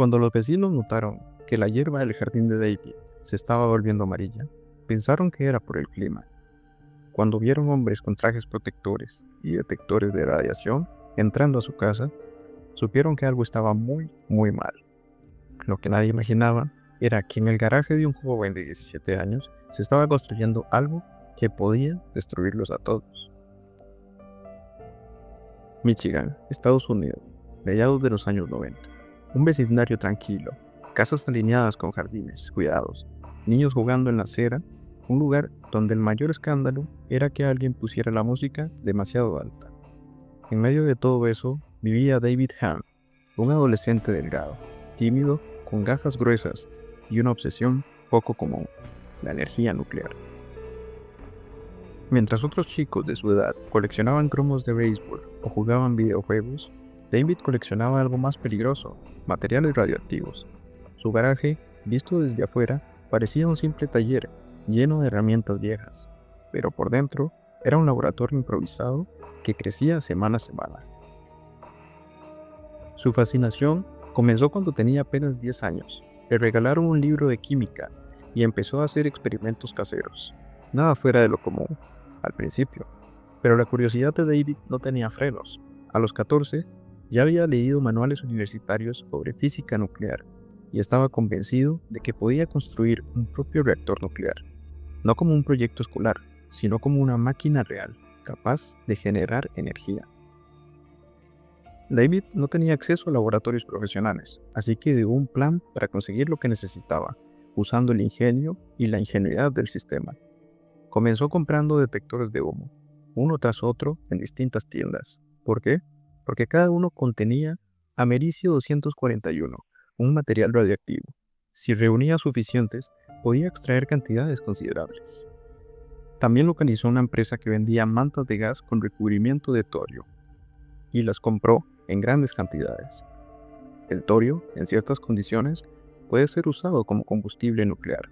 Cuando los vecinos notaron que la hierba del jardín de David se estaba volviendo amarilla, pensaron que era por el clima. Cuando vieron hombres con trajes protectores y detectores de radiación entrando a su casa, supieron que algo estaba muy mal. Lo que nadie imaginaba era que en el garaje de un joven de 17 años se estaba construyendo algo que podía destruirlos a todos. Michigan, Estados Unidos, mediados de los años 90. Un vecindario tranquilo, casas alineadas con jardines cuidados, niños jugando en la acera, un lugar donde el mayor escándalo era que alguien pusiera la música demasiado alta. En medio de todo eso vivía David Hahn, un adolescente delgado, tímido, con gafas gruesas y una obsesión poco común, la energía nuclear. Mientras otros chicos de su edad coleccionaban cromos de béisbol o jugaban videojuegos, David coleccionaba algo más peligroso, materiales radioactivos. Su garaje, visto desde afuera, parecía un simple taller lleno de herramientas viejas, pero por dentro era un laboratorio improvisado que crecía semana a semana. Su fascinación comenzó cuando tenía apenas 10 años. Le regalaron un libro de química y empezó a hacer experimentos caseros. Nada fuera de lo común, al principio. Pero la curiosidad de David no tenía frenos. A los 14, ya había leído manuales universitarios sobre física nuclear y estaba convencido de que podía construir un propio reactor nuclear. No como un proyecto escolar, sino como una máquina real, capaz de generar energía. David no tenía acceso a laboratorios profesionales, así que ideó un plan para conseguir lo que necesitaba, usando el ingenio y la ingenuidad del sistema. Comenzó comprando detectores de humo, uno tras otro en distintas tiendas. ¿Por qué? Porque cada uno contenía americio 241, un material radioactivo. Si reunía suficientes, podía extraer cantidades considerables. También localizó una empresa que vendía mantas de gas con recubrimiento de torio, y las compró en grandes cantidades. El torio, en ciertas condiciones, puede ser usado como combustible nuclear.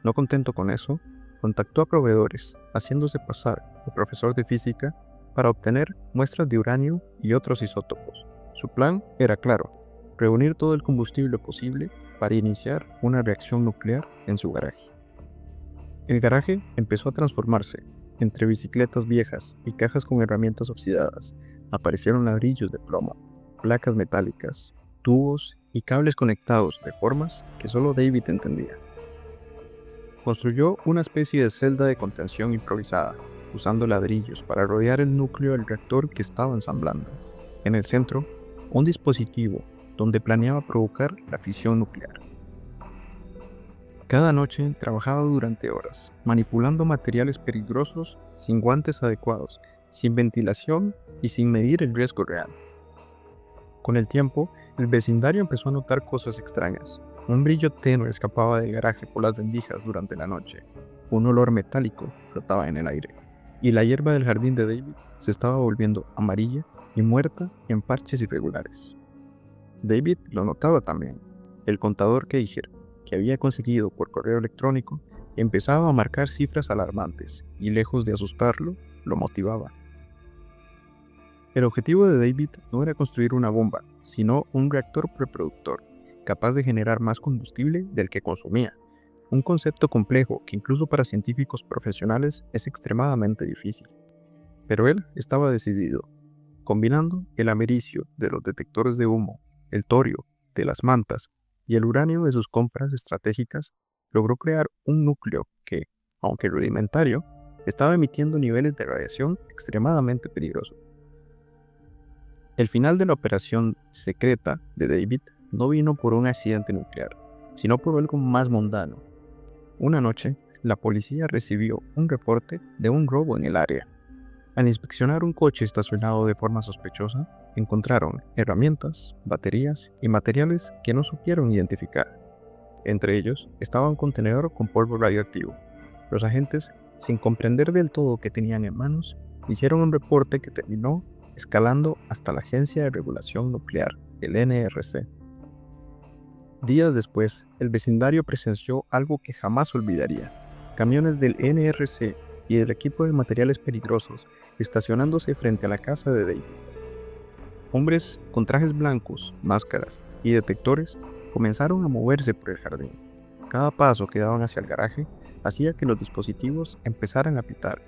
No contento con eso, contactó a proveedores, haciéndose pasar por profesor de física para obtener muestras de uranio y otros isótopos. Su plan era claro: reunir todo el combustible posible para iniciar una reacción nuclear en su garaje. El garaje empezó a transformarse. Entre bicicletas viejas y cajas con herramientas oxidadas, aparecieron ladrillos de plomo, placas metálicas, tubos y cables conectados de formas que solo David entendía. Construyó una especie de celda de contención improvisada, usando ladrillos para rodear el núcleo del reactor que estaba ensamblando. En el centro, un dispositivo donde planeaba provocar la fisión nuclear. Cada noche trabajaba durante horas, manipulando materiales peligrosos sin guantes adecuados, sin ventilación y sin medir el riesgo real. Con el tiempo, el vecindario empezó a notar cosas extrañas. Un brillo tenue escapaba del garaje por las rendijas durante la noche. Un olor metálico flotaba en el aire. Y la hierba del jardín de David se estaba volviendo amarilla y muerta en parches irregulares. David lo notaba también. El contador Geiger, que había conseguido por correo electrónico, empezaba a marcar cifras alarmantes y, lejos de asustarlo, lo motivaba. El objetivo de David no era construir una bomba, sino un reactor preproductor, capaz de generar más combustible del que consumía. Un concepto complejo que incluso para científicos profesionales es extremadamente difícil. Pero él estaba decidido. Combinando el americio de los detectores de humo, el torio de las mantas y el uranio de sus compras estratégicas, logró crear un núcleo que, aunque rudimentario, estaba emitiendo niveles de radiación extremadamente peligrosos. El final de la operación secreta de David no vino por un accidente nuclear, sino por algo más mundano. Una noche, la policía recibió un reporte de un robo en el área. Al inspeccionar un coche estacionado de forma sospechosa, encontraron herramientas, baterías y materiales que no supieron identificar. Entre ellos estaba un contenedor con polvo radioactivo. Los agentes, sin comprender del todo qué tenían en manos, hicieron un reporte que terminó escalando hasta la Agencia de Regulación Nuclear, el NRC. Días después, el vecindario presenció algo que jamás olvidaría: camiones del NRC y del equipo de materiales peligrosos estacionándose frente a la casa de David. Hombres con trajes blancos, máscaras y detectores comenzaron a moverse por el jardín. Cada paso que daban hacia el garaje hacía que los dispositivos empezaran a pitar.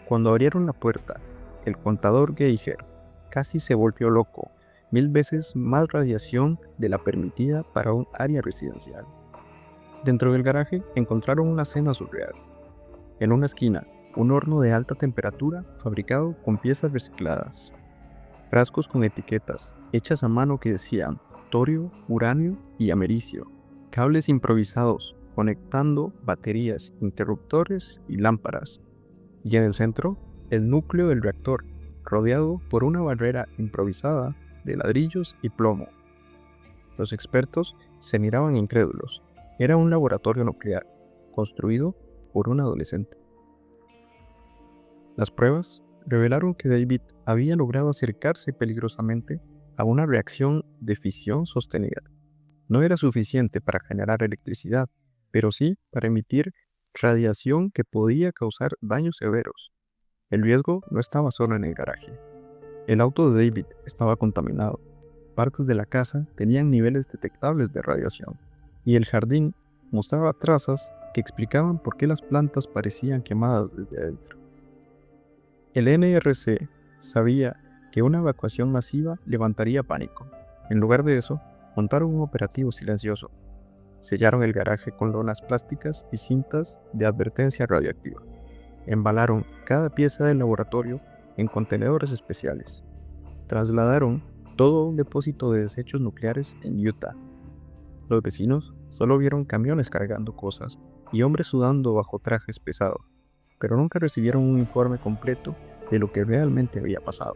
Cuando abrieron la puerta, el contador Geiger casi se volvió loco, 1000 veces más radiación de la permitida para un área residencial. Dentro del garaje encontraron una escena surreal. En una esquina, un horno de alta temperatura fabricado con piezas recicladas. Frascos con etiquetas hechas a mano que decían torio, uranio y americio. Cables improvisados conectando baterías, interruptores y lámparas. Y en el centro, el núcleo del reactor, rodeado por una barrera improvisada de ladrillos y plomo. Los expertos se miraban incrédulos. Era un laboratorio nuclear, construido por un adolescente. Las pruebas revelaron que David había logrado acercarse peligrosamente a una reacción de fisión sostenida. No era suficiente para generar electricidad, pero sí para emitir radiación que podía causar daños severos. El riesgo no estaba solo en el garaje. El auto de David estaba contaminado. Partes de la casa tenían niveles detectables de radiación, y el jardín mostraba trazas que explicaban por qué las plantas parecían quemadas desde adentro. El NRC sabía que una evacuación masiva levantaría pánico. En lugar de eso, montaron un operativo silencioso. Sellaron el garaje con lonas plásticas y cintas de advertencia radioactiva. Embalaron cada pieza del laboratorio en contenedores especiales. Trasladaron todo a un depósito de desechos nucleares en Utah. Los vecinos solo vieron camiones cargando cosas y hombres sudando bajo trajes pesados, pero nunca recibieron un informe completo de lo que realmente había pasado.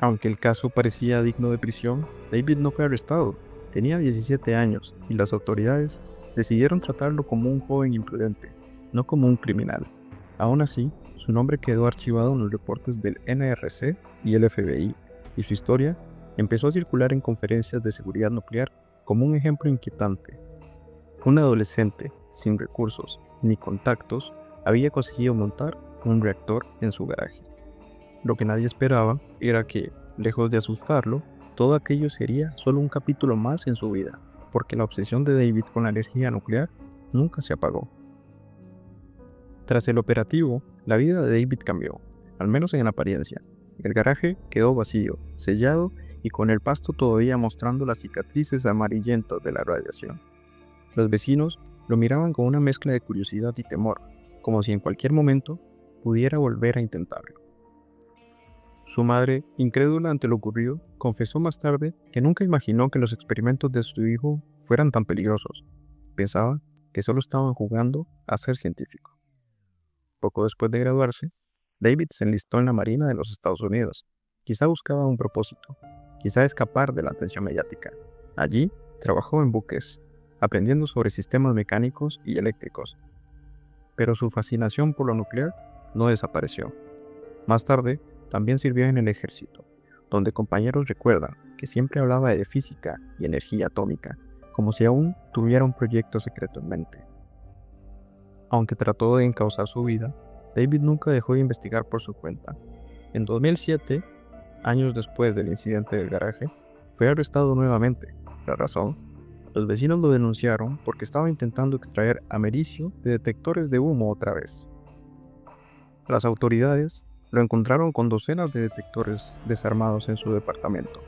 Aunque el caso parecía digno de prisión, David no fue arrestado. Tenía 17 años y las autoridades decidieron tratarlo como un joven imprudente, no como un criminal. Aún así, su nombre quedó archivado en los reportes del NRC y el FBI, y su historia empezó a circular en conferencias de seguridad nuclear como un ejemplo inquietante. Un adolescente, sin recursos ni contactos, había conseguido montar un reactor en su garaje. Lo que nadie esperaba era que, lejos de asustarlo, todo aquello sería solo un capítulo más en su vida, porque la obsesión de David con la energía nuclear nunca se apagó. Tras el operativo, la vida de David cambió, al menos en apariencia. El garaje quedó vacío, sellado y con el pasto todavía mostrando las cicatrices amarillentas de la radiación. Los vecinos lo miraban con una mezcla de curiosidad y temor, como si en cualquier momento pudiera volver a intentarlo. Su madre, incrédula ante lo ocurrido, confesó más tarde que nunca imaginó que los experimentos de su hijo fueran tan peligrosos. Pensaba que solo estaban jugando a ser científico. Poco después de graduarse, David se enlistó en la Marina de los Estados Unidos. Quizá buscaba un propósito, quizá escapar de la atención mediática. Allí trabajó en buques, aprendiendo sobre sistemas mecánicos y eléctricos. Pero su fascinación por lo nuclear no desapareció. Más tarde, también sirvió en el ejército, donde compañeros recuerdan que siempre hablaba de física y energía atómica, como si aún tuviera un proyecto secreto en mente. Aunque trató de encauzar su vida, David nunca dejó de investigar por su cuenta. En 2007, años después del incidente del garaje, fue arrestado nuevamente. La razón: los vecinos lo denunciaron porque estaba intentando extraer americio de detectores de humo otra vez. Las autoridades lo encontraron con docenas de detectores desarmados en su departamento.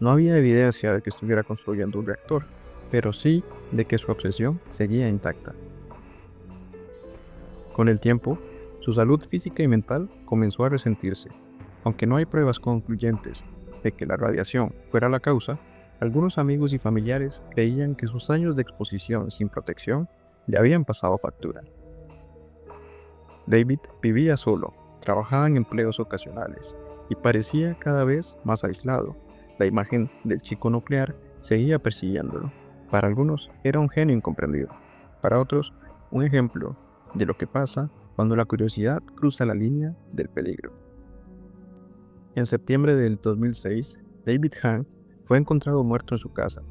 No había evidencia de que estuviera construyendo un reactor, pero sí de que su obsesión seguía intacta. Con el tiempo, su salud física y mental comenzó a resentirse. Aunque no hay pruebas concluyentes de que la radiación fuera la causa, algunos amigos y familiares creían que sus años de exposición sin protección le habían pasado factura. David vivía solo, trabajaba en empleos ocasionales y parecía cada vez más aislado. La imagen del chico nuclear seguía persiguiéndolo. Para algunos era un genio incomprendido, para otros un ejemplo de lo que pasa cuando la curiosidad cruza la línea del peligro. En septiembre del 2006, David Hahn fue encontrado muerto en su casa.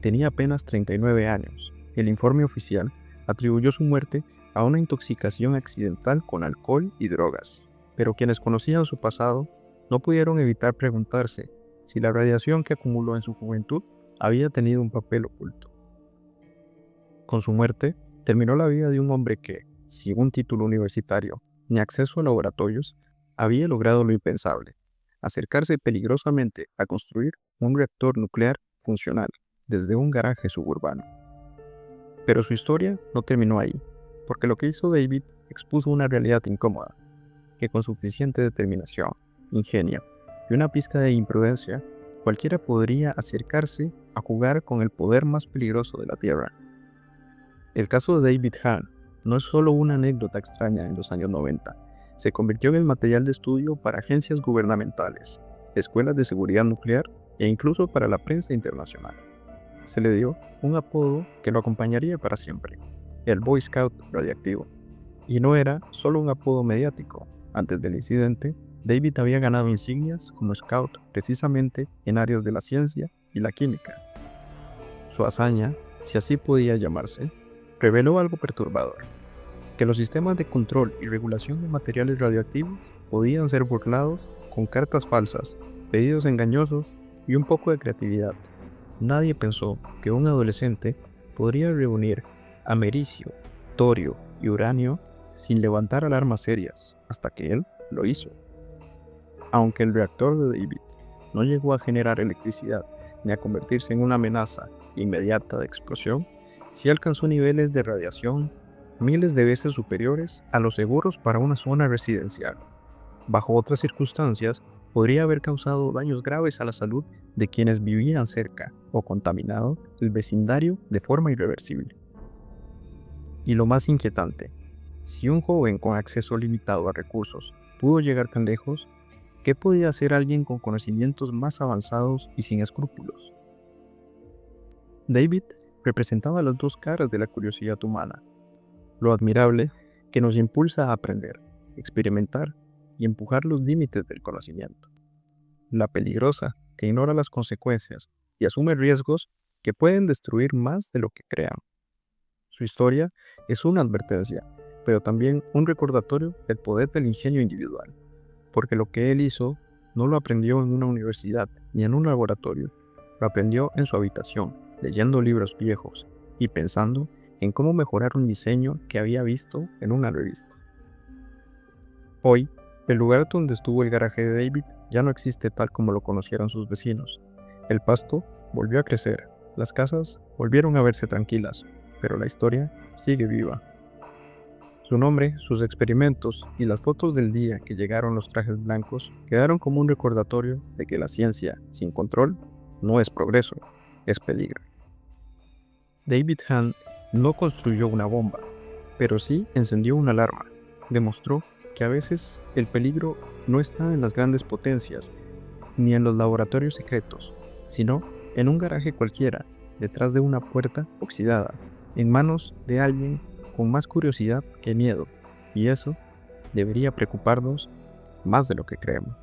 Tenía apenas 39 años. El informe oficial atribuyó su muerte a una intoxicación accidental con alcohol y drogas, pero quienes conocían su pasado no pudieron evitar preguntarse si la radiación que acumuló en su juventud había tenido un papel oculto. Con su muerte, terminó la vida de un hombre que, sin un título universitario ni acceso a laboratorios, había logrado lo impensable: acercarse peligrosamente a construir un reactor nuclear funcional desde un garaje suburbano. Pero su historia no terminó ahí, porque lo que hizo David expuso una realidad incómoda, que con suficiente determinación, ingenio y una pizca de imprudencia, cualquiera podría acercarse a jugar con el poder más peligroso de la Tierra. El caso de David Hahn no es solo una anécdota extraña en los años 90, se convirtió en el material de estudio para agencias gubernamentales, escuelas de seguridad nuclear e incluso para la prensa internacional. Se le dio un apodo que lo acompañaría para siempre: el Boy Scout radiactivo. Y no era solo un apodo mediático. Antes del incidente, David había ganado insignias como Scout precisamente en áreas de la ciencia y la química. Su hazaña, si así podía llamarse, reveló algo perturbador: que los sistemas de control y regulación de materiales radioactivos podían ser burlados con cartas falsas, pedidos engañosos y un poco de creatividad. Nadie pensó que un adolescente podría reunir americio, torio y uranio sin levantar alarmas serias, hasta que él lo hizo. Aunque el reactor de David no llegó a generar electricidad ni a convertirse en una amenaza inmediata de explosión, sí alcanzó niveles de radiación miles de veces superiores a los seguros para una zona residencial. Bajo otras circunstancias, podría haber causado daños graves a la salud de quienes vivían cerca o contaminado el vecindario de forma irreversible. Y lo más inquietante: si un joven con acceso limitado a recursos pudo llegar tan lejos, ¿qué podía hacer alguien con conocimientos más avanzados y sin escrúpulos? David representaba las dos caras de la curiosidad humana: lo admirable, que nos impulsa a aprender, experimentar y empujar los límites del conocimiento; la peligrosa, que ignora las consecuencias y asume riesgos que pueden destruir más de lo que crean. Su historia es una advertencia, pero también un recordatorio del poder del ingenio individual, porque lo que él hizo no lo aprendió en una universidad ni en un laboratorio, lo aprendió en su habitación, leyendo libros viejos y pensando en cómo mejorar un diseño que había visto en una revista. Hoy, el lugar donde estuvo el garaje de David ya no existe tal como lo conocieron sus vecinos. El pasto volvió a crecer, las casas volvieron a verse tranquilas, pero la historia sigue viva. Su nombre, sus experimentos y las fotos del día que llegaron los trajes blancos quedaron como un recordatorio de que la ciencia sin control no es progreso, es peligro. David Hahn no construyó una bomba, pero sí encendió una alarma. Demostró que a veces el peligro no está en las grandes potencias ni en los laboratorios secretos, sino en un garaje cualquiera, detrás de una puerta oxidada, en manos de alguien con más curiosidad que miedo, y eso debería preocuparnos más de lo que creemos.